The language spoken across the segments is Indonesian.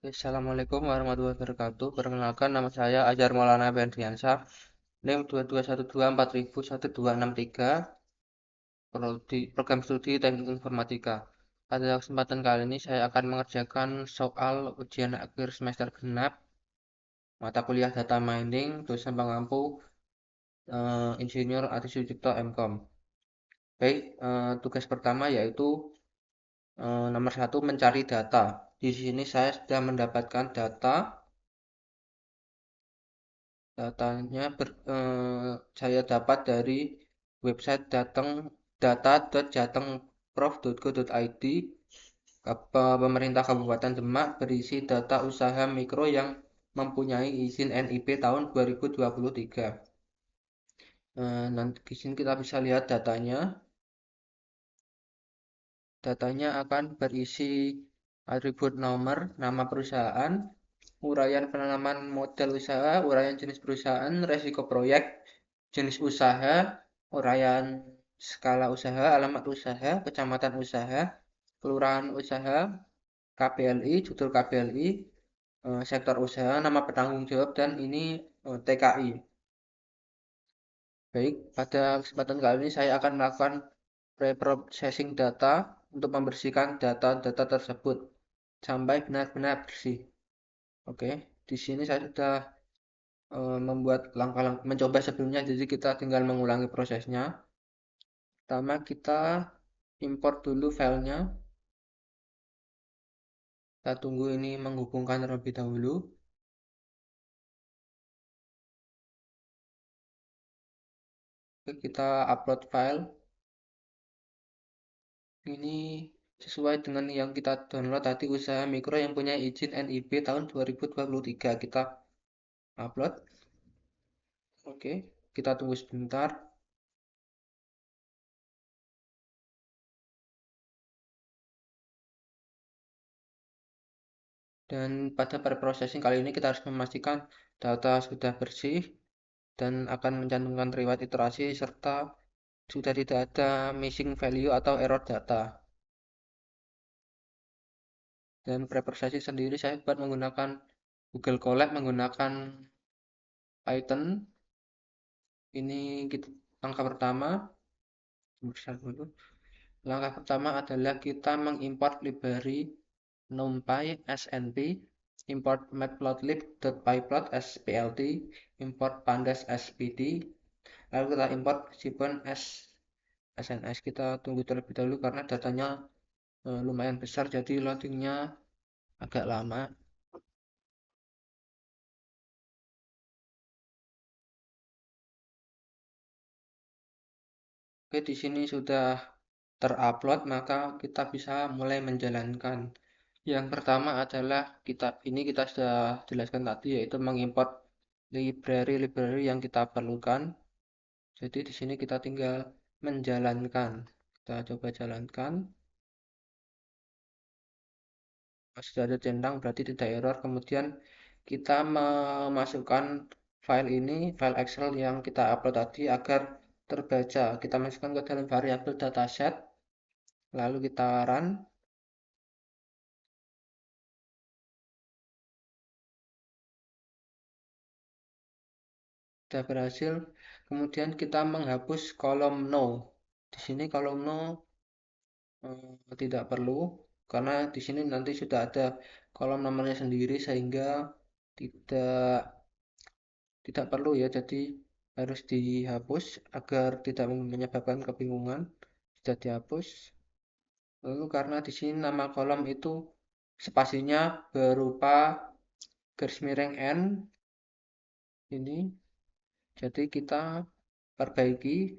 Assalamualaikum warahmatullahi wabarakatuh. Perkenalkan, nama saya Ajar Maulana Febriansyah, NIM 2212400163, Prodi Program Studi Teknik Informatika. Pada kesempatan kali ini saya akan mengerjakan soal ujian akhir semester genap mata kuliah Data Mining, dosen pengampu Insinyur Adi Sucipto MKOM. Baik, tugas pertama yaitu nomor satu mencari data. Di sini saya sudah mendapatkan datanya saya dapat dari website data.jatengprof.go.id. Pemerintah Kabupaten Demak berisi data usaha mikro yang mempunyai izin NIB tahun 2023. Nanti di sini kita bisa lihat datanya. Datanya akan berisi atribut nomor, nama perusahaan, uraian penanaman model usaha, uraian jenis perusahaan, resiko proyek, jenis usaha, uraian skala usaha, alamat usaha, kecamatan usaha, kelurahan usaha, KPLI, judul KPLI, sektor usaha, nama penanggung jawab, dan ini TKI. Baik, pada kesempatan kali ini saya akan melakukan pre-processing data untuk membersihkan data-data tersebut sampai benar-benar bersih. Oke, di sini saya sudah membuat langkah-langkah mencoba sebelumnya, jadi kita tinggal mengulangi prosesnya. Pertama kita import dulu filenya. Kita tunggu ini menghubungkan terlebih dahulu. Oke, kita upload file. Ini sesuai dengan yang kita download tadi, usaha mikro yang punya izin NIB tahun 2023. Kita upload. Oke, kita tunggu sebentar. Dan pada preprocessing kali ini kita harus memastikan data sudah bersih dan akan mencantumkan riwayat iterasi serta sudah tidak ada missing value atau error data. Dan preprocessing sendiri saya buat menggunakan Google Colab menggunakan Python. Ini langkah pertama. Langkah pertama adalah kita mengimport library numpy snp, import matplotlib.pyplot splt, import pandas spd, lalu kita import Seaborn sns. Kita tunggu terlebih dahulu karena datanya lumayan besar, jadi loadingnya agak lama. Oke, di sini sudah terupload, maka kita bisa mulai menjalankan. Yang pertama adalah kita sudah jelaskan tadi, yaitu mengimport library yang kita perlukan. Jadi di sini kita tinggal menjalankan. Kita coba jalankan. Sudah ada centang berarti tidak error. Kemudian kita memasukkan file Excel yang kita upload tadi agar terbaca. Kita masukkan ke dalam variabel dataset, lalu kita run. Sudah berhasil. Kemudian kita menghapus kolom no. Di sini kolom no tidak perlu karena di sini nanti sudah ada kolom nomornya sendiri sehingga tidak tidak perlu ya. Jadi harus dihapus agar tidak menyebabkan kebingungan. Sudah dihapus. Lalu karena di sini nama kolom itu spasinya berupa garis miring N ini, jadi kita perbaiki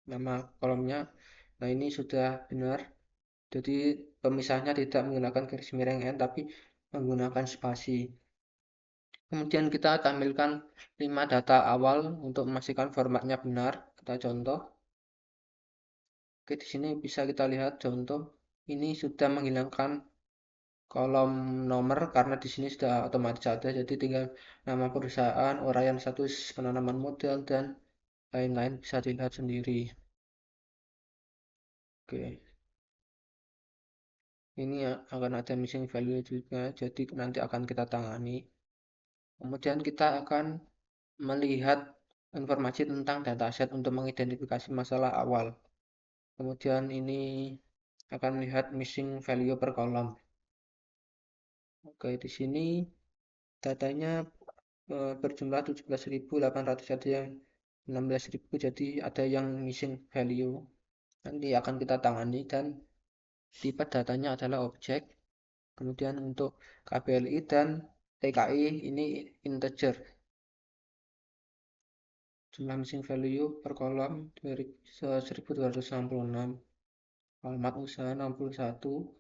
nama kolomnya. Nah, ini sudah benar. Jadi pemisahnya tidak menggunakan garis miring N tapi menggunakan spasi. Kemudian kita tampilkan 5 data awal untuk memastikan formatnya benar. Kita contoh. Oke, di sini bisa kita lihat contoh. Ini sudah menghilangkan kolom nomor karena di sini sudah otomatis ada. Jadi tinggal nama perusahaan, uraian status penanaman modal, dan lain-lain bisa dilihat sendiri. Oke. Ini akan ada missing value juga, jadi nanti akan kita tangani. Kemudian kita akan melihat informasi tentang dataset untuk mengidentifikasi masalah awal. Kemudian ini akan melihat missing value per kolom. Oke, di sini datanya berjumlah 17.800, ada yang 16.000, jadi ada yang missing value. Nanti akan kita tangani, dan tipe datanya adalah objek. Kemudian untuk KBLI dan TKI ini integer. Jumlah missing value per kolom dari 1266, alamat usaha 61,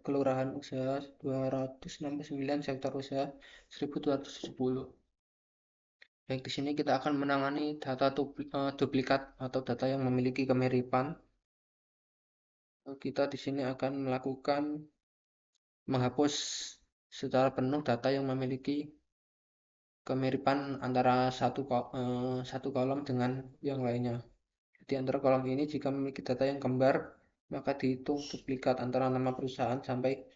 kelurahan usaha 269, sektor usaha 1270. Baik, di sini kita akan menangani data duplikat atau data yang memiliki kemiripan. Kita di sini akan melakukan menghapus secara penuh data yang memiliki kemiripan antara satu kolom dengan yang lainnya. Di antara kolom ini jika memiliki data yang kembar, maka dihitung duplikat antara nama perusahaan sampai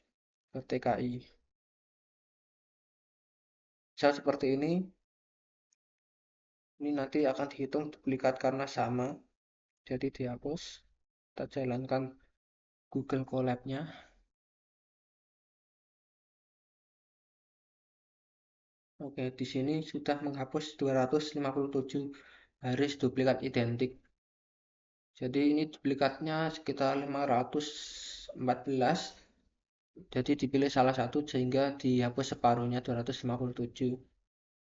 ke TKI. Misal seperti ini nanti akan dihitung duplikat karena sama, jadi dihapus. Kita jalankan Google Colab-nya. Oke, di sini sudah menghapus 257 baris duplikat identik. Jadi ini duplikatnya sekitar 514. Jadi dipilih salah satu sehingga dihapus separuhnya 257.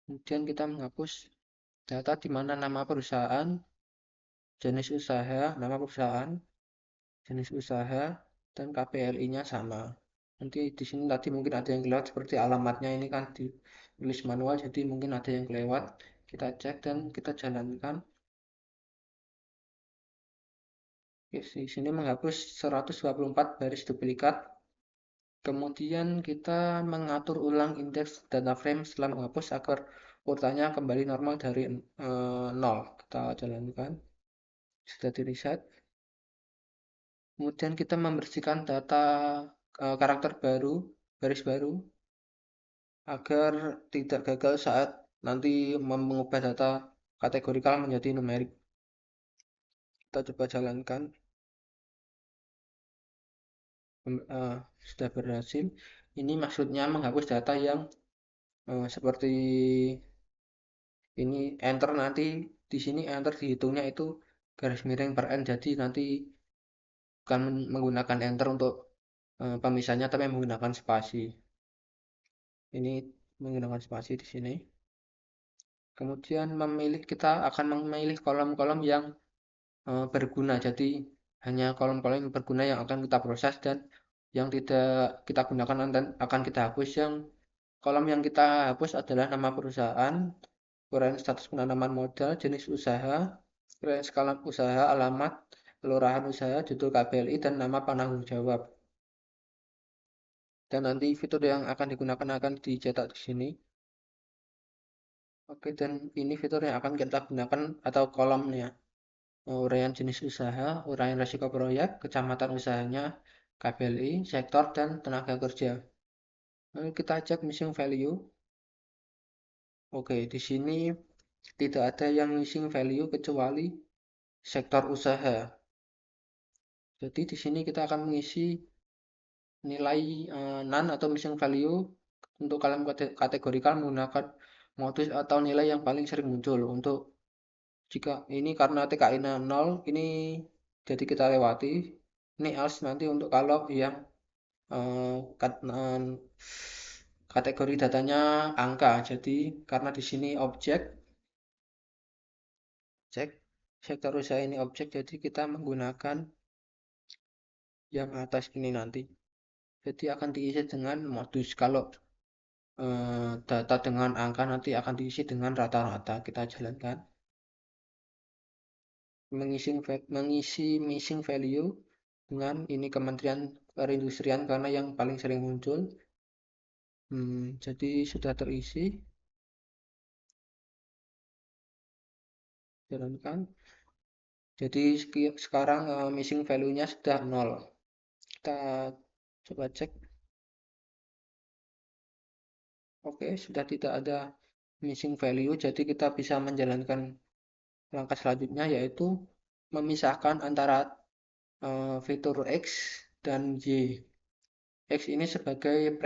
Kemudian kita menghapus data di mana nama perusahaan, jenis usaha, nama perusahaan, jenis usaha, dan KPLI-nya sama. Nanti di sini tadi mungkin ada yang kelewat, seperti alamatnya ini kan ditulis manual, jadi mungkin ada yang kelewat. Kita cek dan kita jalankan. Oke, di sini menghapus 124 baris duplikat. Kemudian kita mengatur ulang indeks data frame setelah menghapus agar urutannya kembali normal dari 0. Kita jalankan. Sudah di reset. Kemudian kita membersihkan data karakter baru, baris baru, agar tidak gagal saat nanti mengubah data kategorikal menjadi numerik. Kita coba jalankan. Sudah berhasil. Ini maksudnya menghapus data yang seperti ini, enter, nanti di sini enter dihitungnya itu garis miring per n, jadi nanti bukan menggunakan enter untuk pemisahnya, tapi menggunakan spasi. Ini menggunakan spasi di sini. Kemudian kita akan memilih kolom-kolom yang berguna, jadi hanya kolom-kolom yang berguna yang akan kita proses, dan yang tidak kita gunakan dan akan kita hapus. Yang kolom yang kita hapus adalah nama perusahaan, uraian status penanaman modal, jenis usaha, uraian skala usaha, alamat, kelurahan usaha, judul KBLI, dan nama penanggung jawab. Dan nanti fitur yang akan digunakan akan dicetak di sini. Oke, dan ini fitur yang akan kita gunakan atau kolomnya. Uraian jenis usaha, uraian resiko proyek, kecamatan usahanya, KBLI, sektor, dan tenaga kerja. Lalu kita cek missing value. Oke, di sini tidak ada yang missing value kecuali sektor usaha. Jadi di sini kita akan mengisi nilai none atau missing value untuk kalian kategorikan menggunakan modus atau nilai yang paling sering muncul. Untuk jika ini karena TKI-nya 0, ini jadi kita lewati. Ini else nanti untuk kalau yang eh, kategori datanya angka. Jadi karena di sini objek, cek sektor usaha ini objek, jadi kita menggunakan yang atas ini nanti. Jadi akan diisi dengan modus. Kalau data dengan angka nanti akan diisi dengan rata-rata. Kita jalankan. Mengisi missing value dengan ini Kementerian Perindustrian karena yang paling sering muncul. Jadi sudah terisi. Jalankan. Jadi sekarang missing value-nya sudah 0. Kita Coba cek. Oke, sudah tidak ada missing value, jadi kita bisa menjalankan langkah selanjutnya, yaitu memisahkan antara fitur X dan Y. X ini sebagai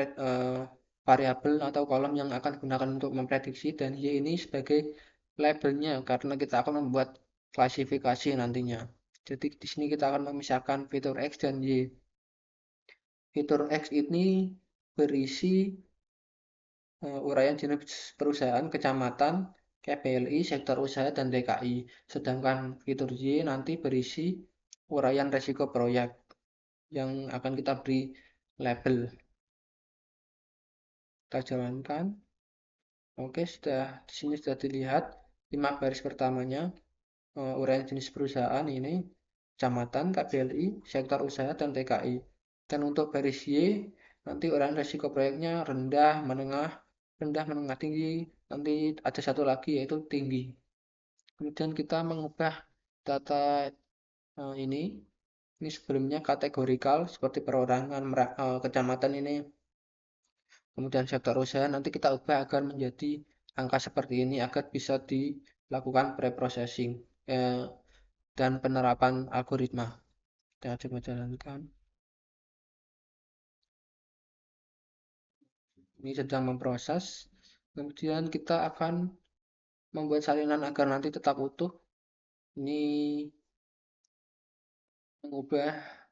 variabel atau kolom yang akan digunakan untuk memprediksi, dan Y ini sebagai labelnya karena kita akan membuat klasifikasi nantinya. Jadi di sini kita akan memisahkan fitur X dan Y. Fitur X ini berisi uraian jenis perusahaan, kecamatan, KPLI, sektor usaha, dan TKI. Sedangkan fitur Y nanti berisi uraian resiko proyek yang akan kita beri label. Kita jalankan. Oke, di sini sudah dilihat 5 baris pertamanya, uraian jenis perusahaan ini, kecamatan, KPLI, sektor usaha, dan TKI. Dan untuk baris Y, nanti uraian resiko proyeknya rendah, menengah, tinggi. Nanti ada satu lagi yaitu tinggi. Kemudian kita mengubah data ini. Ini sebelumnya kategorikal seperti perorangan, kecamatan ini. Kemudian sektor usaha nanti kita ubah agar menjadi angka seperti ini agar bisa dilakukan preprocessing dan penerapan algoritma. Kita coba jalankan. Ini sedang memproses. Kemudian kita akan membuat salinan agar nanti tetap utuh. Ini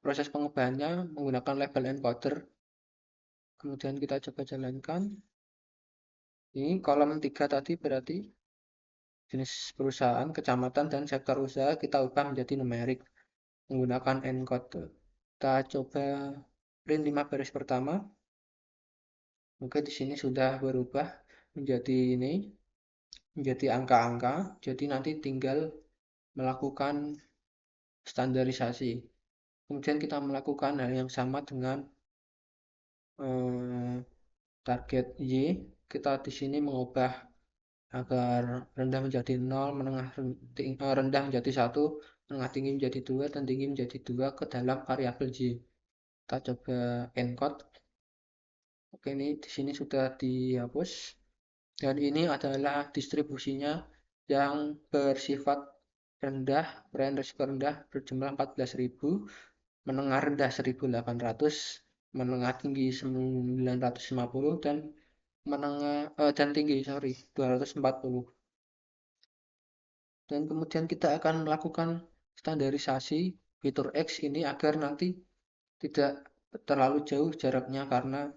proses pengubahannya menggunakan label encoder. Kemudian kita coba jalankan. Ini kolom 3 tadi berarti jenis perusahaan, kecamatan, dan sektor usaha kita ubah menjadi numerik menggunakan encoder. Kita coba print 5 baris pertama. Oke, di sini sudah berubah menjadi ini, menjadi angka-angka. Jadi nanti tinggal melakukan standarisasi. Kemudian kita melakukan hal yang sama dengan target Y. Kita di sini mengubah agar rendah menjadi 0, rendah menjadi 1, menengah tinggi menjadi 2, dan tinggi menjadi 2 ke dalam variabel Y. Kita coba encode. Oke, ini di sini sudah dihapus. Dan ini adalah distribusinya yang bersifat rendah, uraian resiko rendah berjumlah 14.000, menengah rendah 1.800, menengah tinggi 950, dan tinggi 240. Dan kemudian kita akan melakukan standarisasi fitur X ini agar nanti tidak terlalu jauh jaraknya, karena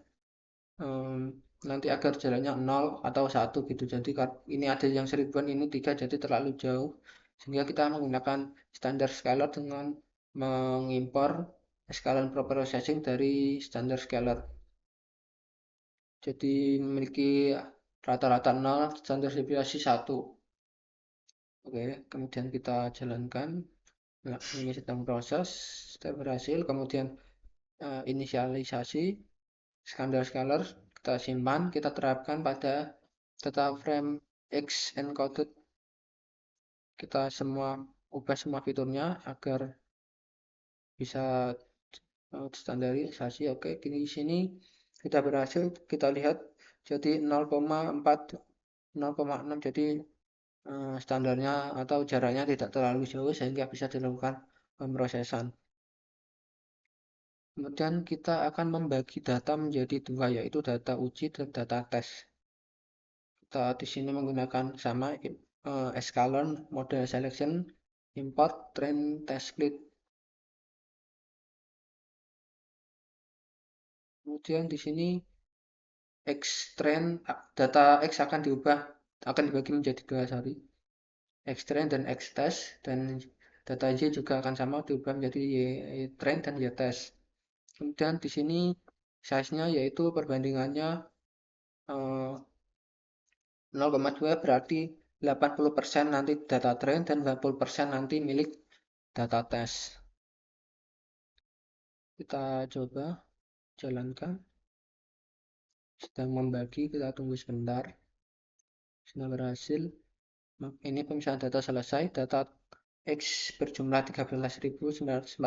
nanti agar jaraknya 0 atau 1 gitu. Jadi ini ada yang 1000-an, ini 3, jadi terlalu jauh. Sehingga kita menggunakan standar scalar dengan mengimpor scalar preprocessing dari standar scalar. Jadi memiliki rata-rata 0, standar deviasi 1. Oke, kemudian kita jalankan. Nah, ini sedang proses, sudah berhasil. Kemudian inisialisasi standar scalar kita simpan, kita terapkan pada data frame X encoded. Kita ubah semua fiturnya agar bisa standarisasi. Oke, di sini kita berhasil, kita lihat jadi 0,4, 0,6, jadi standarnya atau jaraknya tidak terlalu jauh sehingga bisa dilakukan pemrosesan. Kemudian kita akan membagi data menjadi 2, yaitu data uji dan data tes. Kita di sini menggunakan sama sklearn, model selection, import, train, test split. Kemudian di sini data X akan dibagi menjadi 2, X train dan X test, dan data Y juga akan sama diubah menjadi Y train dan Y test. Kemudian di sini size-nya yaitu perbandingannya 0,2, berarti 80% nanti data train dan 20% nanti milik data test. Kita coba jalankan. Sedang membagi, kita tunggu sebentar. Sudah berhasil. Ini pemisahan data selesai. Data X berjumlah 13.945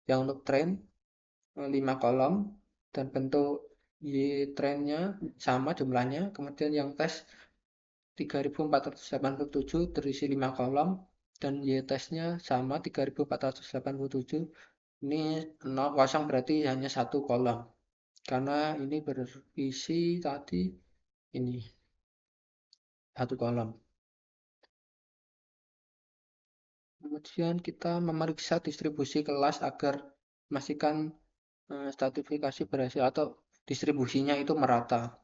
yang untuk train, 5 kolom dan bentuk Y trennya sama jumlahnya. Kemudian yang tes 3487 terisi 5 kolom dan Y tesnya sama 3487. Ini 0 kosong berarti hanya satu kolom. Karena ini berisi tadi ini satu kolom. Kemudian kita memeriksa distribusi kelas agar memastikan stratifikasi berhasil atau distribusinya itu merata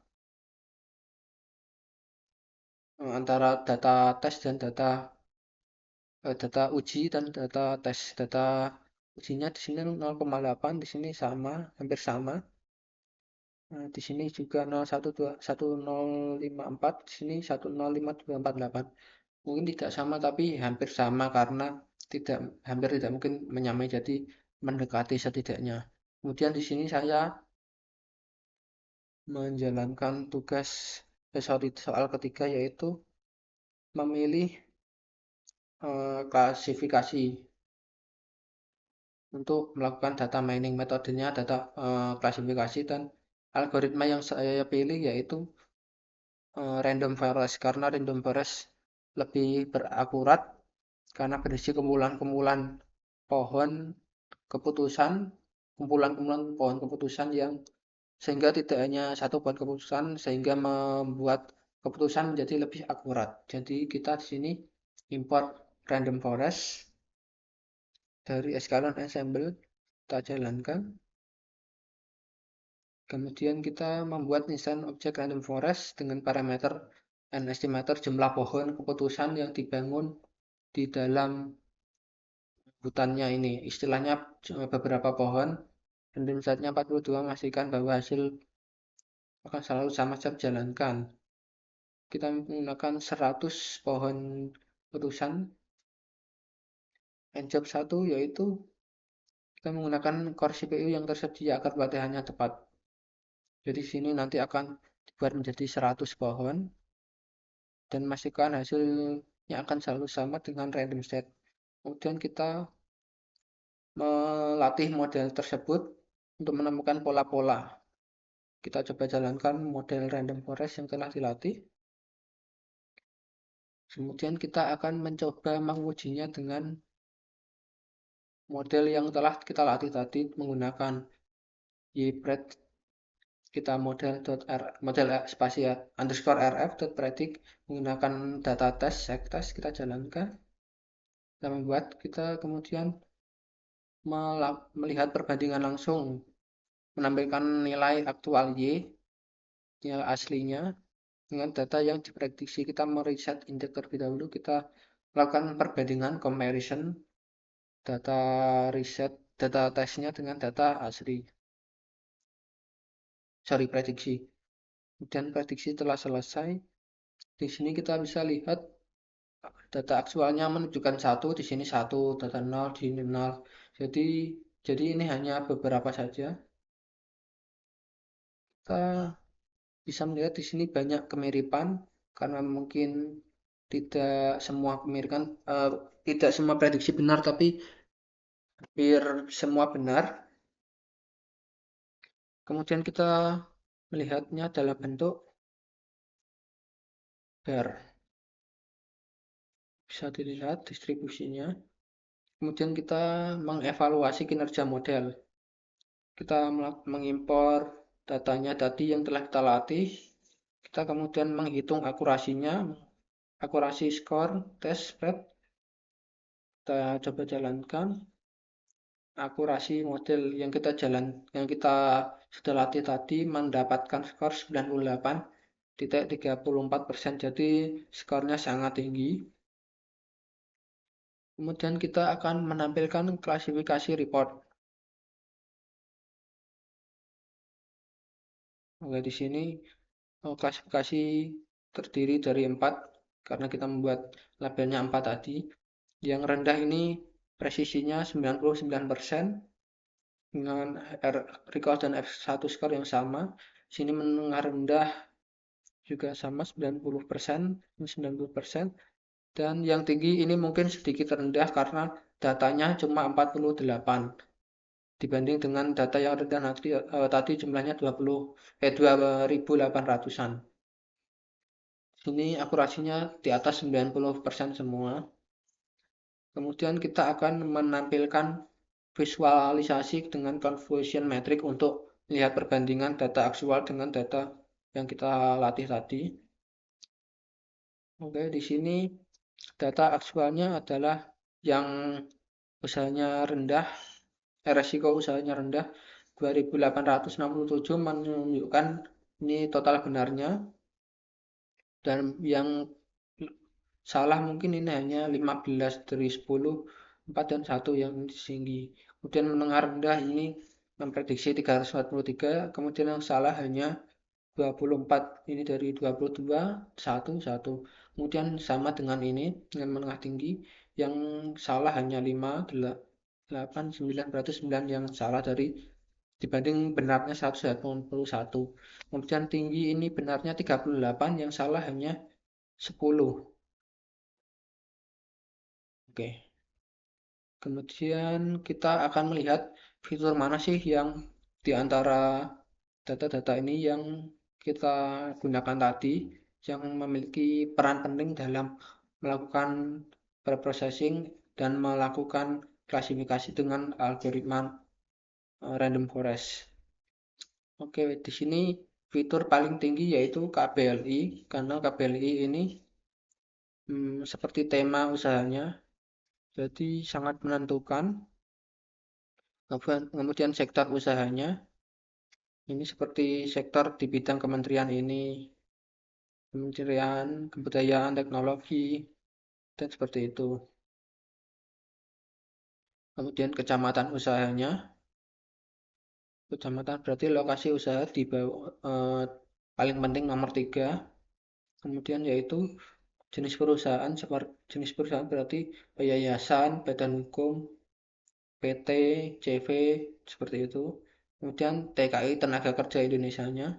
antara data tes dan data uji dan data tes. Data ujinya di sini 0,8, di sini sama, hampir sama. Di sini juga 0,1054, di sini 105,248. Mungkin tidak sama tapi hampir sama karena hampir tidak mungkin menyamai, jadi mendekati setidaknya. Kemudian di sini saya menjalankan tugas soal ketiga, yaitu memilih klasifikasi untuk melakukan data mining. Metodenya data klasifikasi dan algoritma yang saya pilih yaitu random forest, karena random forest lebih berakurat karena berisi kumpulan-kumpulan pohon keputusan, kumpulan-kumpulan pohon keputusan yang sehingga tidak hanya satu pohon keputusan, sehingga membuat keputusan menjadi lebih akurat. Jadi kita di sini import random forest dari Escalon Ensemble, kita jalankan. Kemudian kita membuat instance objek random forest dengan parameter and estimator jumlah pohon keputusan yang dibangun di dalam hutannya ini. Istilahnya beberapa pohon. Random setnya 42 memastikan bahwa hasil akan selalu sama setiap jalankan. Kita menggunakan 100 pohon keputusan. And job 1 yaitu kita menggunakan core CPU yang tersedia agar pelatihannya tepat. Jadi sini nanti akan dibuat menjadi 100 pohon dan memastikan hasilnya akan selalu sama dengan random set. Kemudian kita melatih model tersebut untuk menemukan pola-pola. Kita coba jalankan model random forest yang telah dilatih. Kemudian kita akan mencoba mengujinya dengan model yang telah kita latih tadi menggunakan YPRED. Kita model spasi underscore rf.predict menggunakan data test, test kita jalankan. Kita membuat, kita kemudian melihat perbandingan langsung, menampilkan nilai aktual Y, nilai aslinya, dengan data yang diprediksi. Kita mereset index terlebih dahulu, kita melakukan perbandingan comparison data riset, data tesnya dengan data asli. Prediksi. Kemudian prediksi telah selesai. Di sini kita bisa lihat data aktualnya menunjukkan 1, di sini 1, data 0, di sini 0. Jadi ini hanya beberapa saja. Kita bisa melihat di sini banyak kemiripan karena mungkin tidak semua kemiripan, tidak semua prediksi benar, tapi hampir semua benar. Kemudian kita melihatnya dalam bentuk bar. Bisa dilihat distribusinya. Kemudian kita mengevaluasi kinerja model. Kita mengimpor datanya tadi yang telah kita latih. Kita kemudian menghitung akurasinya, akurasi skor, tes spread. Kita coba jalankan. Akurasi model yang kita sudah latih tadi mendapatkan skor 98,34%. Jadi skornya sangat tinggi. Kemudian kita akan menampilkan klasifikasi report. Oke, di sini klasifikasi terdiri dari 4 karena kita membuat labelnya 4 tadi. Yang rendah ini presisinya 99% dengan recall dan F1 skor yang sama. Sini menengah rendah juga sama 90%, 90%. Dan yang tinggi ini mungkin sedikit rendah karena datanya cuma 48. dibanding dengan data yang rendah tadi jumlahnya 2.800-an. Sini akurasinya di atas 90% semua. Kemudian kita akan menampilkan visualisasi dengan conversion metric untuk melihat perbandingan data aktual dengan data yang kita latih tadi. Oke, di sini data aktualnya adalah yang usahanya rendah, resiko usahanya rendah 2.867 menunjukkan ini total benarnya, dan yang salah mungkin ini hanya 15 dari 10, 4 dan 1 yang tinggi. Kemudian menengah rendah ini memprediksi 343, kemudian yang salah hanya 24, ini dari 22, 1, 1. Kemudian sama dengan ini, dengan menengah tinggi, yang salah hanya 5, 8, 9, berarti 9 yang salah dari dibanding benarnya 181. Kemudian tinggi ini benarnya 38, yang salah hanya 10. Oke. Kemudian kita akan melihat fitur mana sih yang di antara data-data ini yang kita gunakan tadi yang memiliki peran penting dalam melakukan preprocessing dan melakukan klasifikasi dengan algoritma random forest. Oke, di sini fitur paling tinggi yaitu KBLI, karena KBLI ini seperti tema usahanya, jadi sangat menentukan. Kemudian sektor usahanya, ini seperti sektor di bidang kementerian ini, Kementerian Kebudayaan Teknologi, dan seperti itu. Kemudian kecamatan usahanya, kecamatan berarti lokasi usaha di bawah, paling penting nomor 3. Kemudian yaitu jenis perusahaan, jenis perusahaan berarti yayasan, badan hukum, PT, CV, seperti itu. Kemudian TKI, Tenaga Kerja Indonesianya.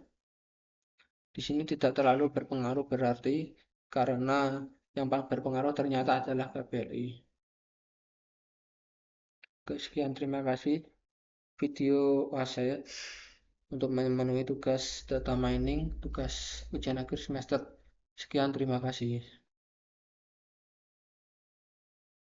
Di sini tidak terlalu berpengaruh berarti, karena yang paling berpengaruh ternyata adalah KBRI. Sekian, terima kasih video saya untuk memenuhi tugas data mining, tugas ujian akhir semester. Sekian, terima kasih.